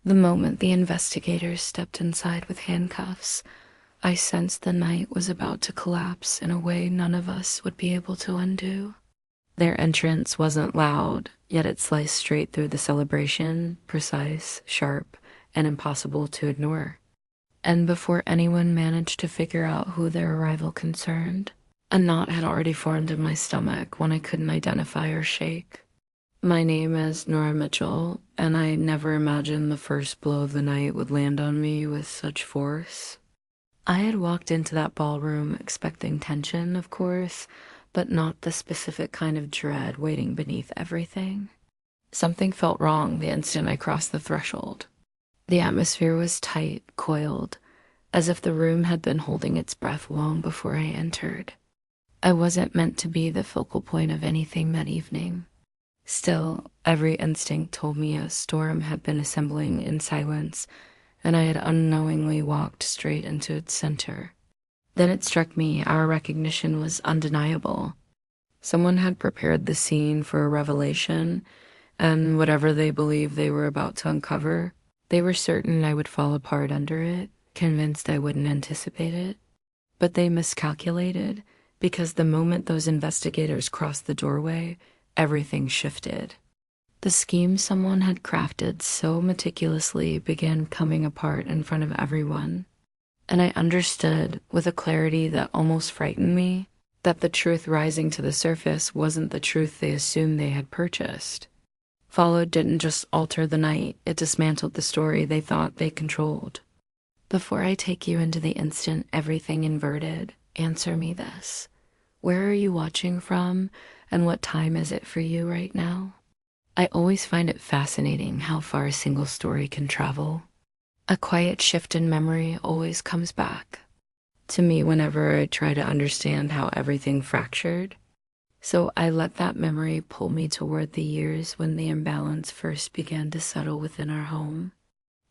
The moment the investigators stepped inside with handcuffs, I sensed the night was about to collapse in a way none of us would be able to undo. Their entrance wasn't loud, yet it sliced straight through the celebration, precise, sharp, and impossible to ignore. And before anyone managed to figure out who their arrival concerned, a knot had already formed in my stomach, one I couldn't identify or shake. My name is Nora Mitchell, and I never imagined the first blow of the night would land on me with such force. I had walked into that ballroom expecting tension, of course, but not the specific kind of dread waiting beneath everything. Something felt wrong the instant I crossed the threshold. The atmosphere was tight, coiled, as if the room had been holding its breath long before I entered. I wasn't meant to be the focal point of anything that evening. Still, every instinct told me a storm had been assembling in silence, and I had unknowingly walked straight into its center. Then it struck me our recognition was undeniable. Someone had prepared the scene for a revelation, and whatever they believed they were about to uncover, they were certain I would fall apart under it, convinced I wouldn't anticipate it. But they miscalculated, because the moment those investigators crossed the doorway, everything shifted. The scheme someone had crafted so meticulously began coming apart in front of everyone, and I understood, with a clarity that almost frightened me, that the truth rising to the surface wasn't the truth they assumed they had purchased. Followed didn't just alter the night, it dismantled the story they thought they controlled. Before I take you into the instant everything inverted, answer me this. Where are you watching from, and what time is it for you right now? I always find it fascinating how far a single story can travel. A quiet shift in memory always comes back to me whenever I try to understand how everything fractured. So I let that memory pull me toward the years when the imbalance first began to settle within our home.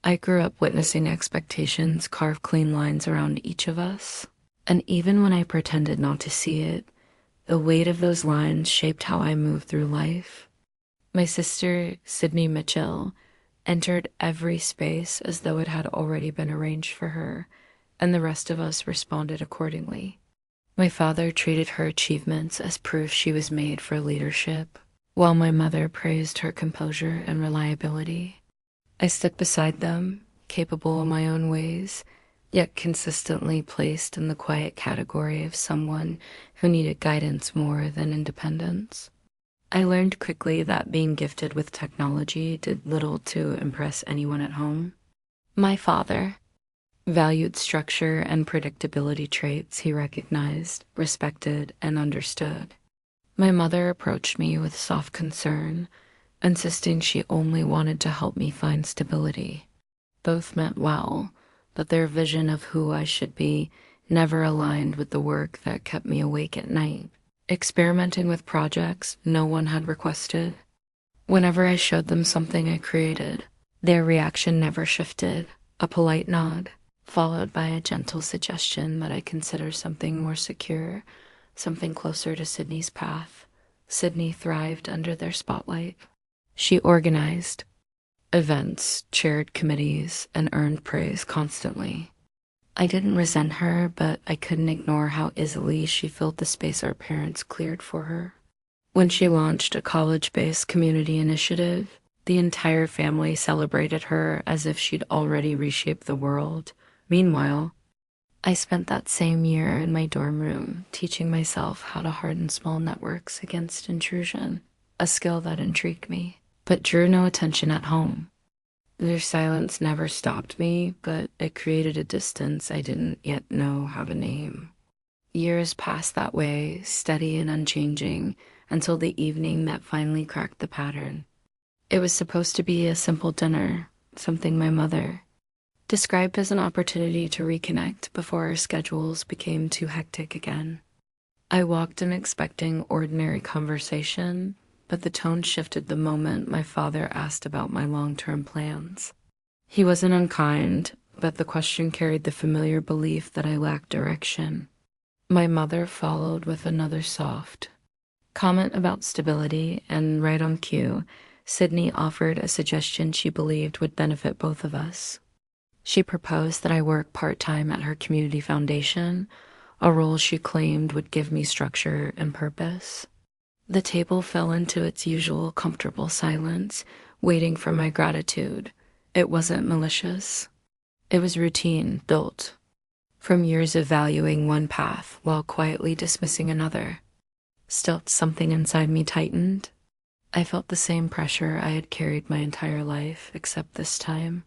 I grew up witnessing expectations carve clean lines around each of us, and even when I pretended not to see it, the weight of those lines shaped how I moved through life. My sister, Sydney Mitchell, entered every space as though it had already been arranged for her, and the rest of us responded accordingly. My father treated her achievements as proof she was made for leadership, while my mother praised her composure and reliability. I stood beside them, capable in my own ways, yet consistently placed in the quiet category of someone who needed guidance more than independence. I learned quickly that being gifted with technology did little to impress anyone at home. My father valued structure and predictability traits he recognized, respected, and understood. My mother approached me with soft concern, insisting she only wanted to help me find stability. Both meant well, but their vision of who I should be never aligned with the work that kept me awake at night, experimenting with projects no one had requested. Whenever I showed them something I created, their reaction never shifted, a polite nod, followed by a gentle suggestion that I consider something more secure, something closer to Sydney's path. Sydney thrived under their spotlight. She organized events, chaired committees, and earned praise constantly. I didn't resent her, but I couldn't ignore how easily she filled the space our parents cleared for her. When she launched a college-based community initiative, the entire family celebrated her as if she'd already reshaped the world. Meanwhile, I spent that same year in my dorm room teaching myself how to harden small networks against intrusion, a skill that intrigued me, but drew no attention at home. Their silence never stopped me, but it created a distance I didn't yet know how to name. Years passed that way, steady and unchanging, until the evening that finally cracked the pattern. It was supposed to be a simple dinner, something my mother described as an opportunity to reconnect before our schedules became too hectic again. I walked in expecting ordinary conversation, but the tone shifted the moment my father asked about my long-term plans. He wasn't unkind, but the question carried the familiar belief that I lacked direction. My mother followed with another soft comment about stability, and right on cue, Sydney offered a suggestion she believed would benefit both of us. She proposed that I work part-time at her community foundation, a role she claimed would give me structure and purpose. The table fell into its usual comfortable silence, waiting for my gratitude. It wasn't malicious. It was routine, built from years of valuing one path while quietly dismissing another. Still, something inside me tightened. I felt the same pressure I had carried my entire life, except this time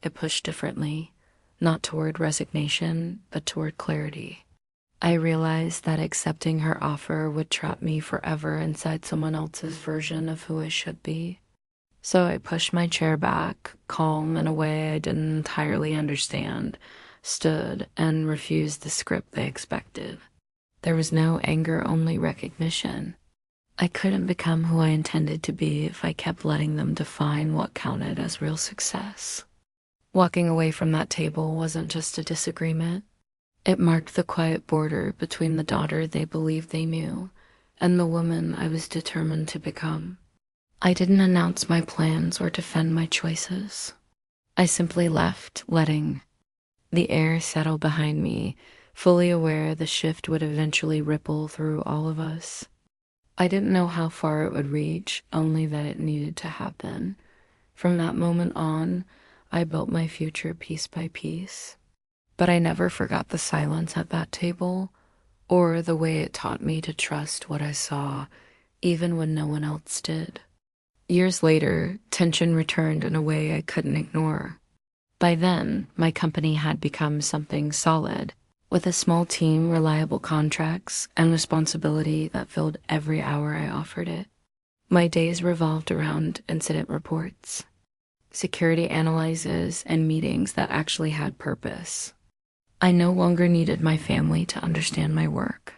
it pushed differently, not toward resignation, but toward clarity. I realized that accepting her offer would trap me forever inside someone else's version of who I should be. So I pushed my chair back, calm in a way I didn't entirely understand, stood, and refused the script they expected. There was no anger, only recognition. I couldn't become who I intended to be if I kept letting them define what counted as real success. Walking away from that table wasn't just a disagreement. It marked the quiet border between the daughter they believed they knew and the woman I was determined to become. I didn't announce my plans or defend my choices. I simply left, letting the air settle behind me, fully aware the shift would eventually ripple through all of us. I didn't know how far it would reach, only that it needed to happen. From that moment on, I built my future piece by piece. But I never forgot the silence at that table, or the way it taught me to trust what I saw, even when no one else did. Years later, tension returned in a way I couldn't ignore. By then, my company had become something solid, with a small team, reliable contracts, and responsibility that filled every hour I offered it. My days revolved around incident reports, security analyses, and meetings that actually had purpose. I no longer needed my family to understand my work.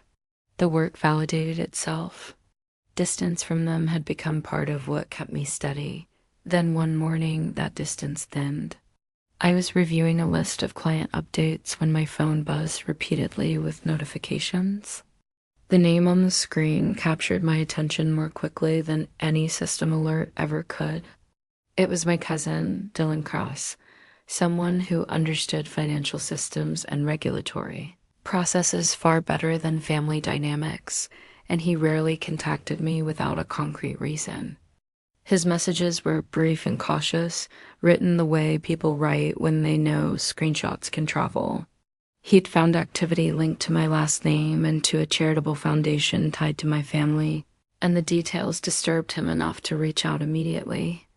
The work validated itself. Distance from them had become part of what kept me steady. Then one morning, that distance thinned. I was reviewing a list of client updates when my phone buzzed repeatedly with notifications. The name on the screen captured my attention more quickly than any system alert ever could. It was my cousin, Dylan Cross, someone who understood financial systems and regulatory processes far better than family dynamics, and he rarely contacted me without a concrete reason. His messages were brief and cautious, written the way people write when they know screenshots can travel. He'd found activity linked to my last name and to a charitable foundation tied to my family, and the details disturbed him enough to reach out immediately.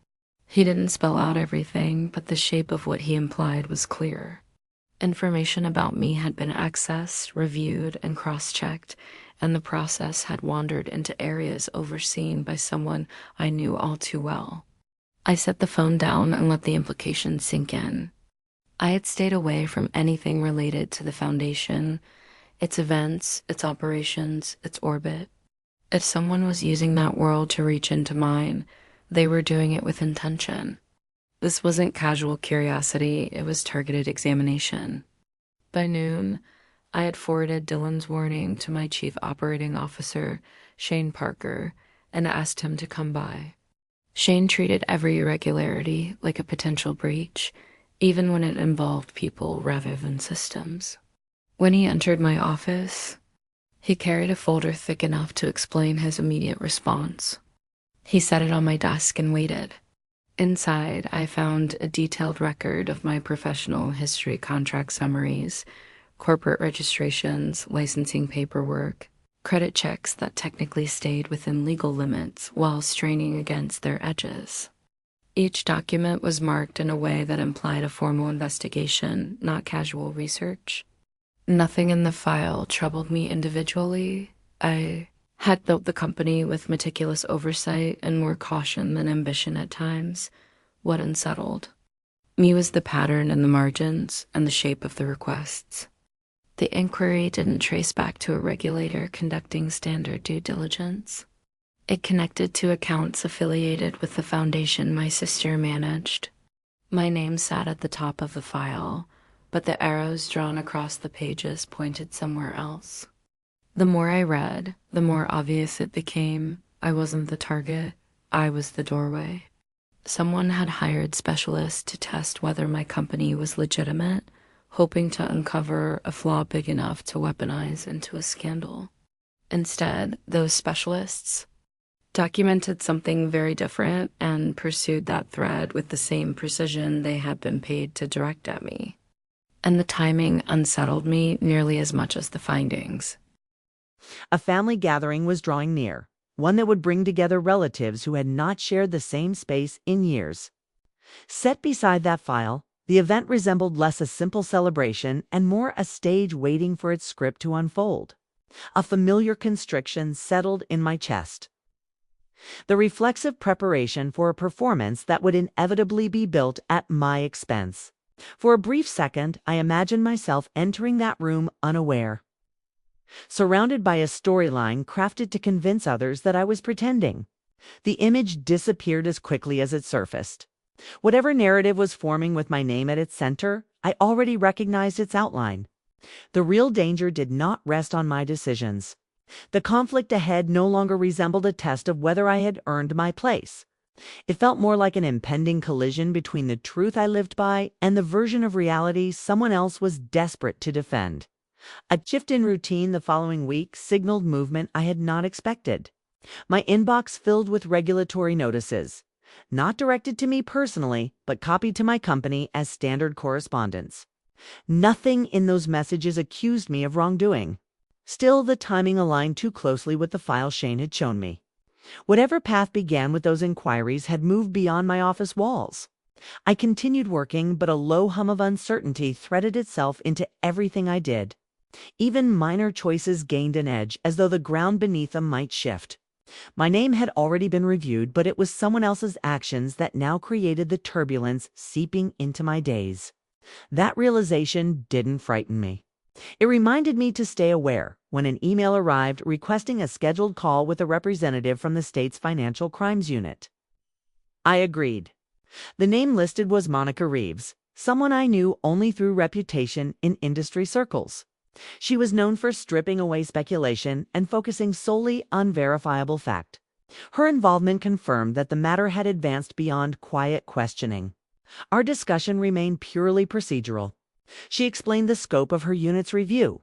He didn't spell out everything, but the shape of what he implied was clear. Information about me had been accessed, reviewed, and cross-checked, and the process had wandered into areas overseen by someone I knew all too well. I set the phone down and let the implications sink in. I had stayed away from anything related to the foundation, its events, its operations, its orbit. If someone was using that world to reach into mine, they were doing it with intention. This wasn't casual curiosity, it was targeted examination. By noon, I had forwarded Dylan's warning to my chief operating officer, Shane Parker, and asked him to come by. Shane treated every irregularity like a potential breach, even when it involved people rather than systems. When he entered my office, he carried a folder thick enough to explain his immediate response. He set it on my desk and waited. Inside, I found a detailed record of my professional history, contract summaries, corporate registrations, licensing paperwork, credit checks that technically stayed within legal limits while straining against their edges. Each document was marked in a way that implied a formal investigation, not casual research. Nothing in the file troubled me individually. I had built the company with meticulous oversight and more caution than ambition at times. What unsettled me was the pattern in the margins and the shape of the requests. The inquiry didn't trace back to a regulator conducting standard due diligence. It connected to accounts affiliated with the foundation my sister managed. My name sat at the top of the file, but the arrows drawn across the pages pointed somewhere else. The more I read, the more obvious it became I wasn't the target, I was the doorway. Someone had hired specialists to test whether my company was legitimate, hoping to uncover a flaw big enough to weaponize into a scandal. Instead, those specialists documented something very different and pursued that thread with the same precision they had been paid to direct at me. And the timing unsettled me nearly as much as the findings. A family gathering was drawing near, one that would bring together relatives who had not shared the same space in years. Set beside that file, the event resembled less a simple celebration and more a stage waiting for its script to unfold. A familiar constriction settled in my chest. The reflexive preparation for a performance that would inevitably be built at my expense. For a brief second, I imagined myself entering that room unaware, surrounded by a storyline crafted to convince others that I was pretending. The image disappeared as quickly as it surfaced. Whatever narrative was forming with my name at its center, I already recognized its outline. The real danger did not rest on my decisions. The conflict ahead no longer resembled a test of whether I had earned my place. It felt more like an impending collision between the truth I lived by and the version of reality someone else was desperate to defend. A shift in routine the following week signaled movement I had not expected. My inbox filled with regulatory notices, not directed to me personally, but copied to my company as standard correspondence. Nothing in those messages accused me of wrongdoing. Still, the timing aligned too closely with the file Shane had shown me. Whatever path began with those inquiries had moved beyond my office walls. I continued working, but a low hum of uncertainty threaded itself into everything I did. Even minor choices gained an edge, as though the ground beneath them might shift. My name had already been reviewed, but it was someone else's actions that now created the turbulence seeping into my days. That realization didn't frighten me. It reminded me to stay aware when an email arrived requesting a scheduled call with a representative from the state's Financial Crimes Unit. I agreed. The name listed was Monica Reeves, someone I knew only through reputation in industry circles. She was known for stripping away speculation and focusing solely on verifiable fact. Her involvement confirmed that the matter had advanced beyond quiet questioning. Our discussion remained purely procedural. She explained the scope of her unit's review.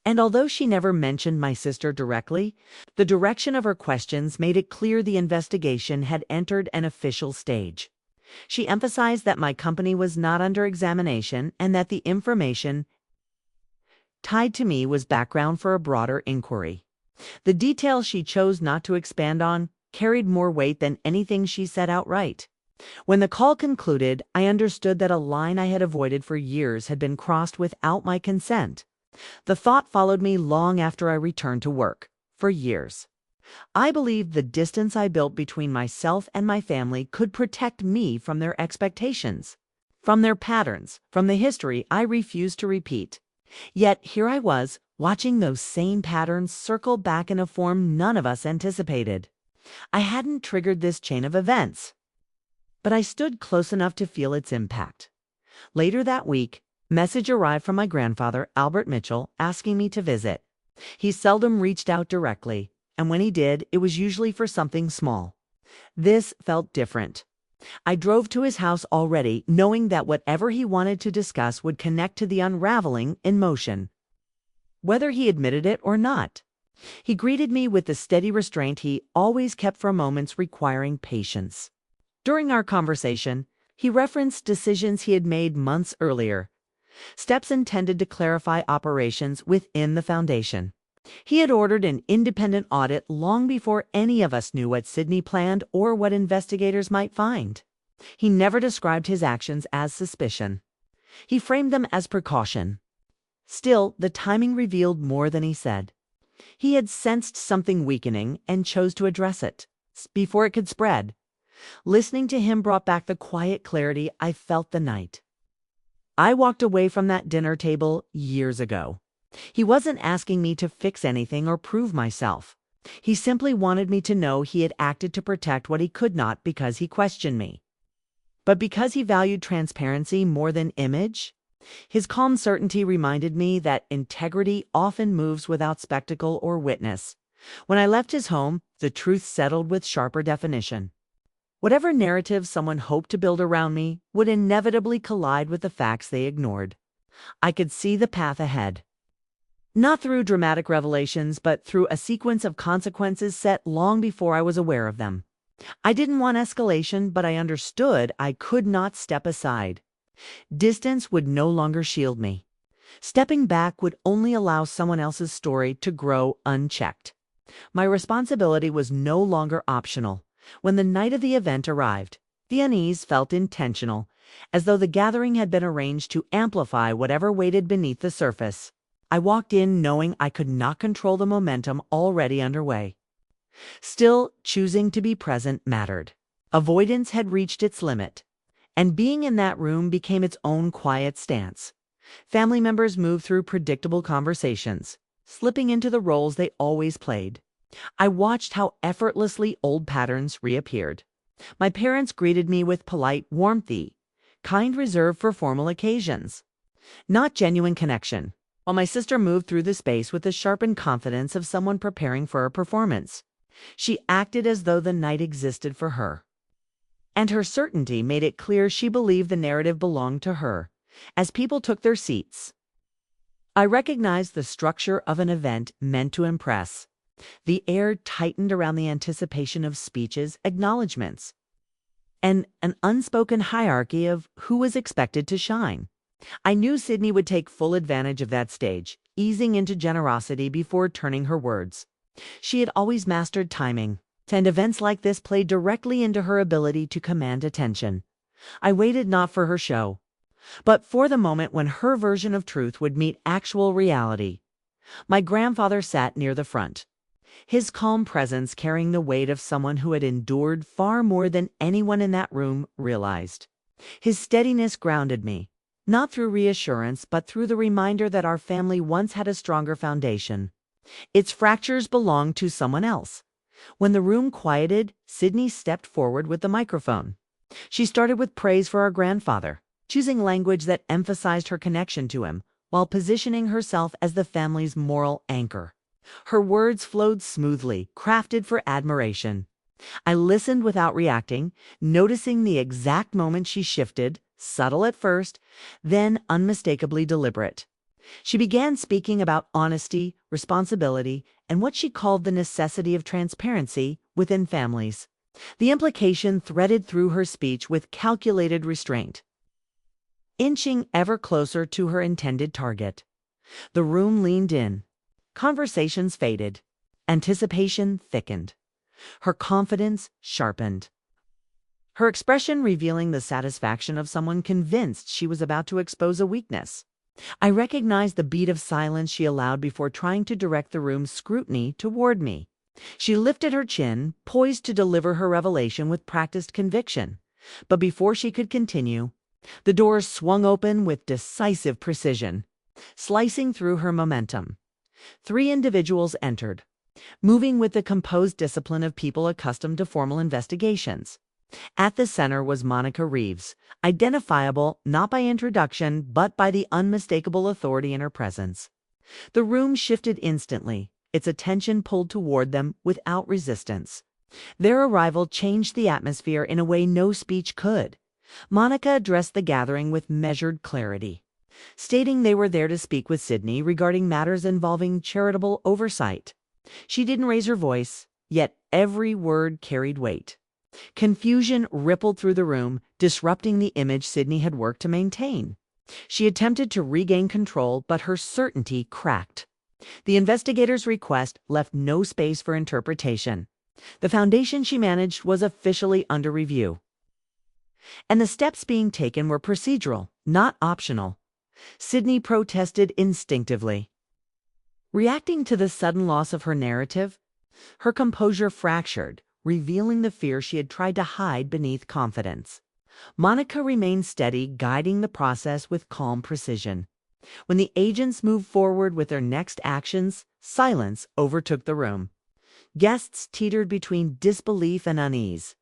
And although she never mentioned my sister directly, the direction of her questions made it clear the investigation had entered an official stage. She emphasized that my company was not under examination and that the information tied to me was background for a broader inquiry. The details she chose not to expand on carried more weight than anything she said outright. When the call concluded, I understood that a line I had avoided for years had been crossed without my consent. The thought followed me long after I returned to work. For years, I believed the distance I built between myself and my family could protect me from their expectations, from their patterns, from the history I refused to repeat. Yet here I was, watching those same patterns circle back in a form none of us anticipated. I hadn't triggered this chain of events, but I stood close enough to feel its impact. Later that week, a message arrived from my grandfather, Albert Mitchell, asking me to visit. He seldom reached out directly, and when he did, it was usually for something small. This felt different. I drove to his house already, knowing that whatever he wanted to discuss would connect to the unraveling in motion, whether he admitted it or not. He greeted me with the steady restraint he always kept for moments requiring patience. During our conversation, he referenced decisions he had made months earlier, steps intended to clarify operations within the foundation. He had ordered an independent audit long before any of us knew what Sydney planned or what investigators might find. He never described his actions as suspicion. He framed them as precaution. Still, the timing revealed more than he said. He had sensed something weakening and chose to address it before it could spread. Listening to him brought back the quiet clarity I felt the night I walked away from that dinner table years ago. He wasn't asking me to fix anything or prove myself. He simply wanted me to know he had acted to protect what he could not because he questioned me, but because he valued transparency more than image. His calm certainty reminded me that integrity often moves without spectacle or witness. When I left his home, the truth settled with sharper definition. Whatever narrative someone hoped to build around me would inevitably collide with the facts they ignored. I could see the path ahead. Not through dramatic revelations, but through a sequence of consequences set long before I was aware of them. I didn't want escalation, but I understood I could not step aside. Distance would no longer shield me. Stepping back would only allow someone else's story to grow unchecked. My responsibility was no longer optional. When the night of the event arrived, the unease felt intentional, as though the gathering had been arranged to amplify whatever waited beneath the surface. I walked in knowing I could not control the momentum already underway. Still, choosing to be present mattered. Avoidance had reached its limit, and being in that room became its own quiet stance. Family members moved through predictable conversations, slipping into the roles they always played. I watched how effortlessly old patterns reappeared. My parents greeted me with polite warmth, kind reserve for formal occasions, not genuine connection, while my sister moved through the space with the sharpened confidence of someone preparing for a performance. She acted as though the night existed for her, and her certainty made it clear she believed the narrative belonged to her. As people took their seats, I recognized the structure of an event meant to impress. The air tightened around the anticipation of speeches, acknowledgments, and an unspoken hierarchy of who was expected to shine. I knew Sydney would take full advantage of that stage, easing into generosity before turning her words. She had always mastered timing, and events like this played directly into her ability to command attention. I waited not for her show, but for the moment when her version of truth would meet actual reality. My grandfather sat near the front, his calm presence carrying the weight of someone who had endured far more than anyone in that room realized. His steadiness grounded me, not through reassurance, but through the reminder that our family once had a stronger foundation. Its fractures belonged to someone else. When the room quieted, Sydney stepped forward with the microphone. She started with praise for our grandfather, choosing language that emphasized her connection to him, while positioning herself as the family's moral anchor. Her words flowed smoothly, crafted for admiration. I listened without reacting, noticing the exact moment she shifted, subtle at first, then unmistakably deliberate. She began speaking about honesty, responsibility, and what she called the necessity of transparency within families. The implication threaded through her speech with calculated restraint, inching ever closer to her intended target. The room leaned in. Conversations faded. Anticipation thickened. Her confidence sharpened, her expression revealing the satisfaction of someone convinced she was about to expose a weakness. I recognized the beat of silence she allowed before trying to direct the room's scrutiny toward me. She lifted her chin, poised to deliver her revelation with practiced conviction. But before she could continue, the doors swung open with decisive precision, slicing through her momentum. 3 individuals entered, moving with the composed discipline of people accustomed to formal investigations. At the center was Monica Reeves, identifiable not by introduction but by the unmistakable authority in her presence. The room shifted instantly, its attention pulled toward them without resistance. Their arrival changed the atmosphere in a way no speech could. Monica addressed the gathering with measured clarity, stating they were there to speak with Sydney regarding matters involving charitable oversight. She didn't raise her voice, yet every word carried weight. Confusion rippled through the room, disrupting the image Sydney had worked to maintain. She attempted to regain control, but her certainty cracked. The investigator's request left no space for interpretation. The foundation she managed was officially under review, and the steps being taken were procedural, not optional. Sydney protested instinctively, reacting to the sudden loss of her narrative. Her composure fractured, revealing the fear she had tried to hide beneath confidence. Monica remained steady, guiding the process with calm precision. When the agents moved forward with their next actions, silence overtook the room. Guests teetered between disbelief and unease,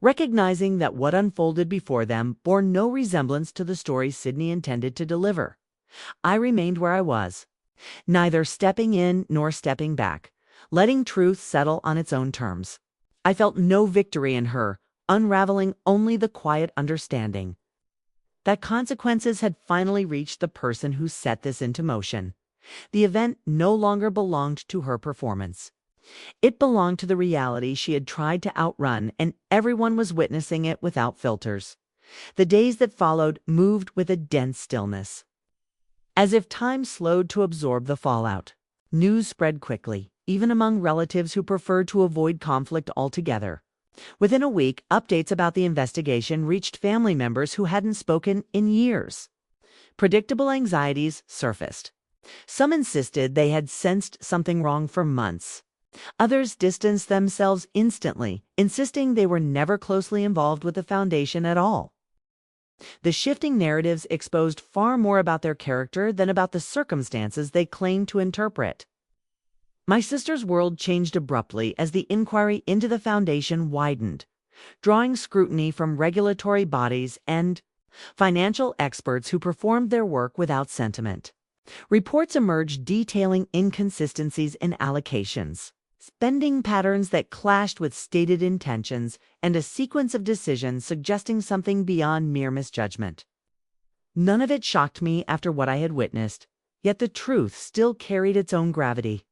recognizing that what unfolded before them bore no resemblance to the story Sydney intended to deliver. I remained where I was, neither stepping in nor stepping back, letting truth settle on its own terms. I felt no victory in her, unraveling only the quiet understanding that consequences had finally reached the person who set this into motion. The event no longer belonged to her performance. It belonged to the reality she had tried to outrun, and everyone was witnessing it without filters. The days that followed moved with a dense stillness, as if time slowed to absorb the fallout. News spread quickly, even among relatives who preferred to avoid conflict altogether. Within a week, updates about the investigation reached family members who hadn't spoken in years. Predictable anxieties surfaced. Some insisted they had sensed something wrong for months. Others distanced themselves instantly, insisting they were never closely involved with the foundation at all. The shifting narratives exposed far more about their character than about the circumstances they claimed to interpret. My sister's world changed abruptly as the inquiry into the foundation widened, drawing scrutiny from regulatory bodies and financial experts who performed their work without sentiment. Reports emerged detailing inconsistencies in allocations, spending patterns that clashed with stated intentions, and a sequence of decisions suggesting something beyond mere misjudgment. None of it shocked me after what I had witnessed, yet the truth still carried its own gravity.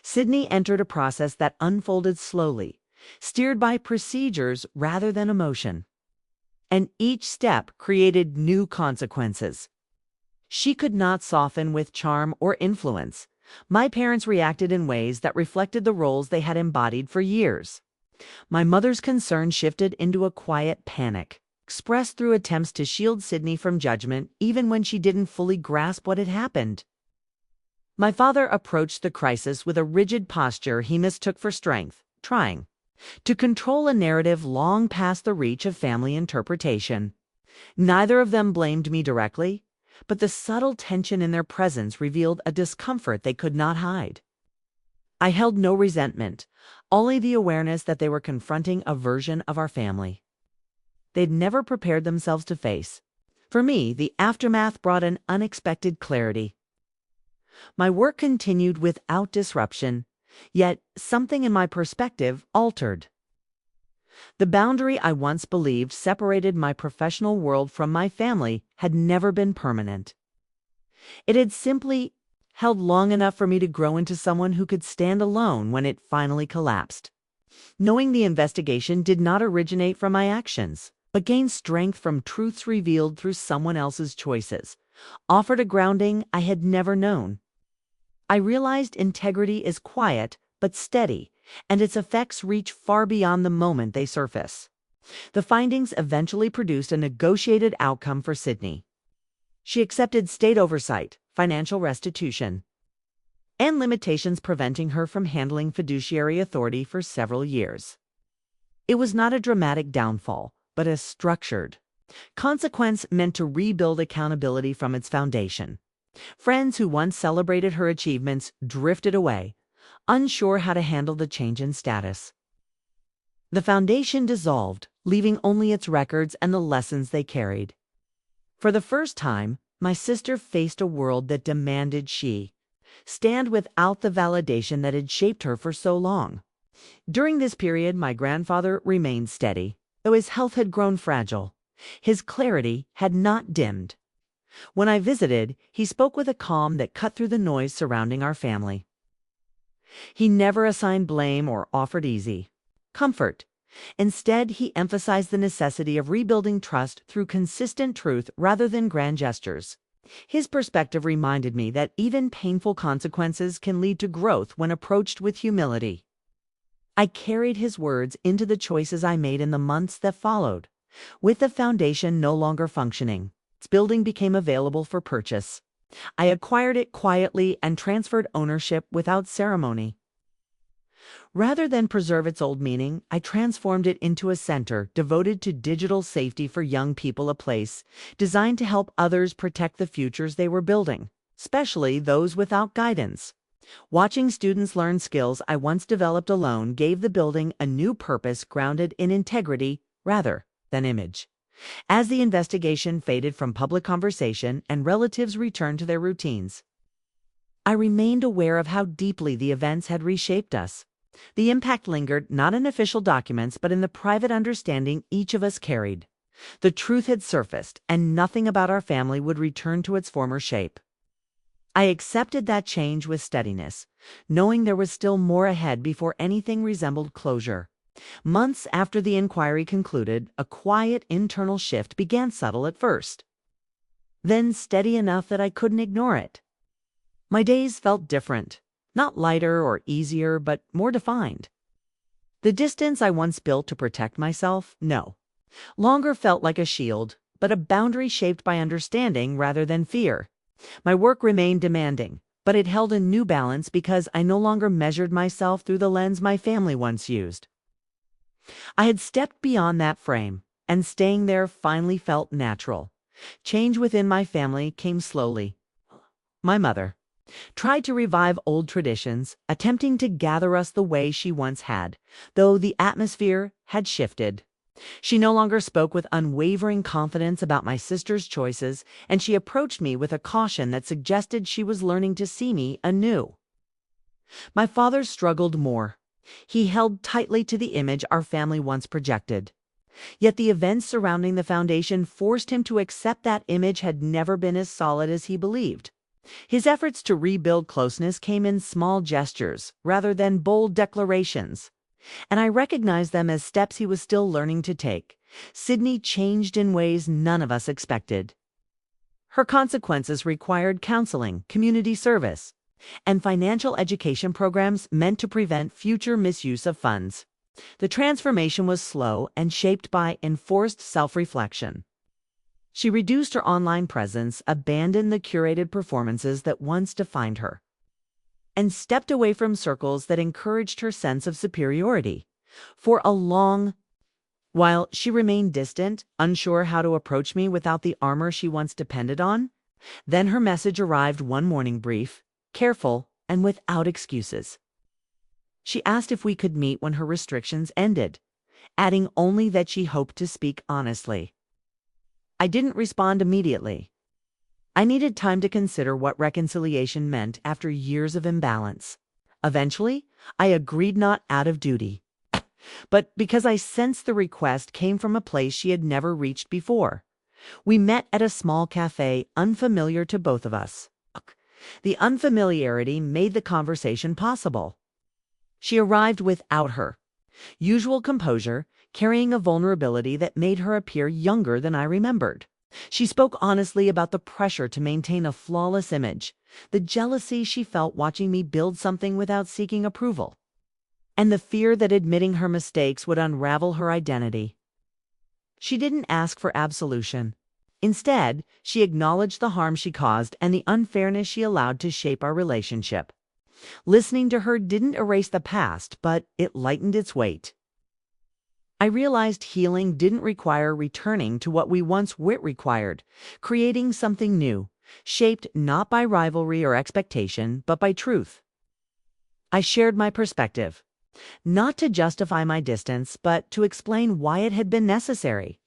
Sydney entered a process that unfolded slowly, steered by procedures rather than emotion. And each step created new consequences. She could not soften with charm or influence. My parents reacted in ways that reflected the roles they had embodied for years. My mother's concern shifted into a quiet panic, expressed through attempts to shield Sydney from judgment even when she didn't fully grasp what had happened. My father approached the crisis with a rigid posture he mistook for strength, trying to control a narrative long past the reach of family interpretation. Neither of them blamed me directly, but the subtle tension in their presence revealed a discomfort they could not hide. I held no resentment, only the awareness that they were confronting a version of our family they'd never prepared themselves to face. For me, the aftermath brought an unexpected clarity. My work continued without disruption, yet something in my perspective altered. The boundary I once believed separated my professional world from my family had never been permanent. It had simply held long enough for me to grow into someone who could stand alone when it finally collapsed. Knowing the investigation did not originate from my actions, but gained strength from truths revealed through someone else's choices, offered a grounding I had never known. I realized integrity is quiet but steady, and its effects reach far beyond the moment they surface. The findings eventually produced a negotiated outcome for Sydney. She accepted state oversight, financial restitution, and limitations preventing her from handling fiduciary authority for several years. It was not a dramatic downfall, but a structured consequence meant to rebuild accountability from its foundation. Friends who once celebrated her achievements drifted away, unsure how to handle the change in status. The foundation dissolved, leaving only its records and the lessons they carried. For the first time, my sister faced a world that demanded she stand without the validation that had shaped her for so long. During this period, my grandfather remained steady, though his health had grown fragile. His clarity had not dimmed. When I visited, he spoke with a calm that cut through the noise surrounding our family. He never assigned blame or offered easy comfort. Instead, he emphasized the necessity of rebuilding trust through consistent truth rather than grand gestures. His perspective reminded me that even painful consequences can lead to growth when approached with humility. I carried his words into the choices I made in the months that followed. With the foundation no longer functioning, its building became available for purchase. I acquired it quietly and transferred ownership without ceremony. Rather than preserve its old meaning, I transformed it into a center devoted to digital safety for young people, a place designed to help others protect the futures they were building, especially those without guidance. Watching students learn skills I once developed alone gave the building a new purpose grounded in integrity rather than image. As the investigation faded from public conversation and relatives returned to their routines, I remained aware of how deeply the events had reshaped us. The impact lingered not in official documents, but in the private understanding each of us carried. The truth had surfaced, and nothing about our family would return to its former shape. I accepted that change with steadiness, knowing there was still more ahead before anything resembled closure. Months after the inquiry concluded, a quiet internal shift began, subtle at first, then steady enough that I couldn't ignore it. My days felt different, not lighter or easier, but more defined. The distance I once built to protect myself, no longer felt like a shield, but a boundary shaped by understanding rather than fear. My work remained demanding, but it held a new balance because I no longer measured myself through the lens my family once used. I had stepped beyond that frame, and staying there finally felt natural. Change within my family came slowly. My mother tried to revive old traditions, attempting to gather us the way she once had, though the atmosphere had shifted. She no longer spoke with unwavering confidence about my sister's choices, and she approached me with a caution that suggested she was learning to see me anew. My father struggled more. He held tightly to the image our family once projected. Yet the events surrounding the foundation forced him to accept that image had never been as solid as he believed. His efforts to rebuild closeness came in small gestures rather than bold declarations, and I recognized them as steps he was still learning to take. Sydney changed in ways none of us expected. Her consequences required counseling, community service, and financial education programs meant to prevent future misuse of funds. The transformation was slow and shaped by enforced self-reflection. She reduced her online presence, abandoned the curated performances that once defined her, and stepped away from circles that encouraged her sense of superiority. For a long while she remained distant, unsure how to approach me without the armor she once depended on. Then her message arrived one morning, brief, careful, and without excuses. She asked if we could meet when her restrictions ended, adding only that she hoped to speak honestly. I didn't respond immediately. I needed time to consider what reconciliation meant after years of imbalance. Eventually, I agreed, not out of duty, but because I sensed the request came from a place she had never reached before. We met at a small cafe, unfamiliar to both of us. The unfamiliarity made the conversation possible. She arrived without her usual composure, carrying a vulnerability that made her appear younger than I remembered. She spoke honestly about the pressure to maintain a flawless image, the jealousy she felt watching me build something without seeking approval, and the fear that admitting her mistakes would unravel her identity. She didn't ask for absolution. Instead, she acknowledged the harm she caused and the unfairness she allowed to shape our relationship. Listening to her didn't erase the past, but it lightened its weight. I realized healing didn't require returning to what we once required, creating something new, shaped not by rivalry or expectation, but by truth. I shared my perspective, not to justify my distance, but to explain why it had been necessary.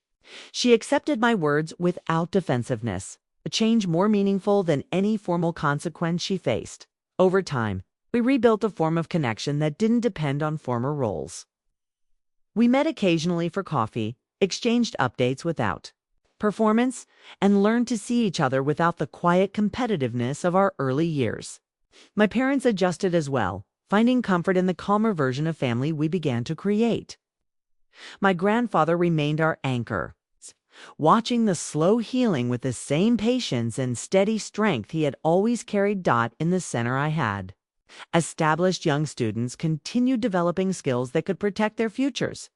She accepted my words without defensiveness, a change more meaningful than any formal consequence she faced. Over time, we rebuilt a form of connection that didn't depend on former roles. We met occasionally for coffee, exchanged updates without performance, and learned to see each other without the quiet competitiveness of our early years. My parents adjusted as well, finding comfort in the calmer version of family we began to create. My grandfather remained our anchor, watching the slow healing with the same patience and steady strength he had always carried. In the center I had established young students continued developing skills that could protect their futures.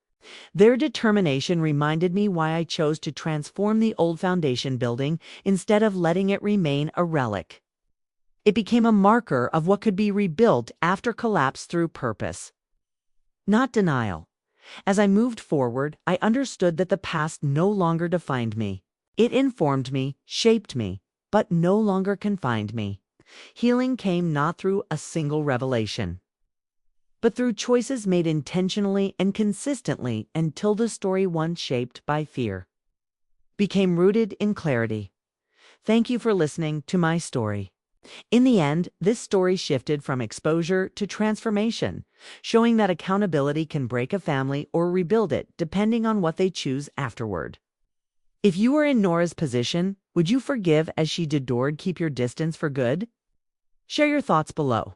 Their determination reminded me why I chose to transform the old foundation building instead of letting it remain a relic. It became a marker of what could be rebuilt after collapse through purpose, not denial. As I moved forward, I understood that the past no longer defined me. It informed me, shaped me, but no longer confined me. Healing came not through a single revelation, but through choices made intentionally and consistently until the story once shaped by fear became rooted in clarity. Thank you for listening to my story. In the end, this story shifted from exposure to transformation, showing that accountability can break a family or rebuild it depending on what they choose afterward. If you were in Nora's position, would you forgive as she did Dord keep your distance for good? Share your thoughts below.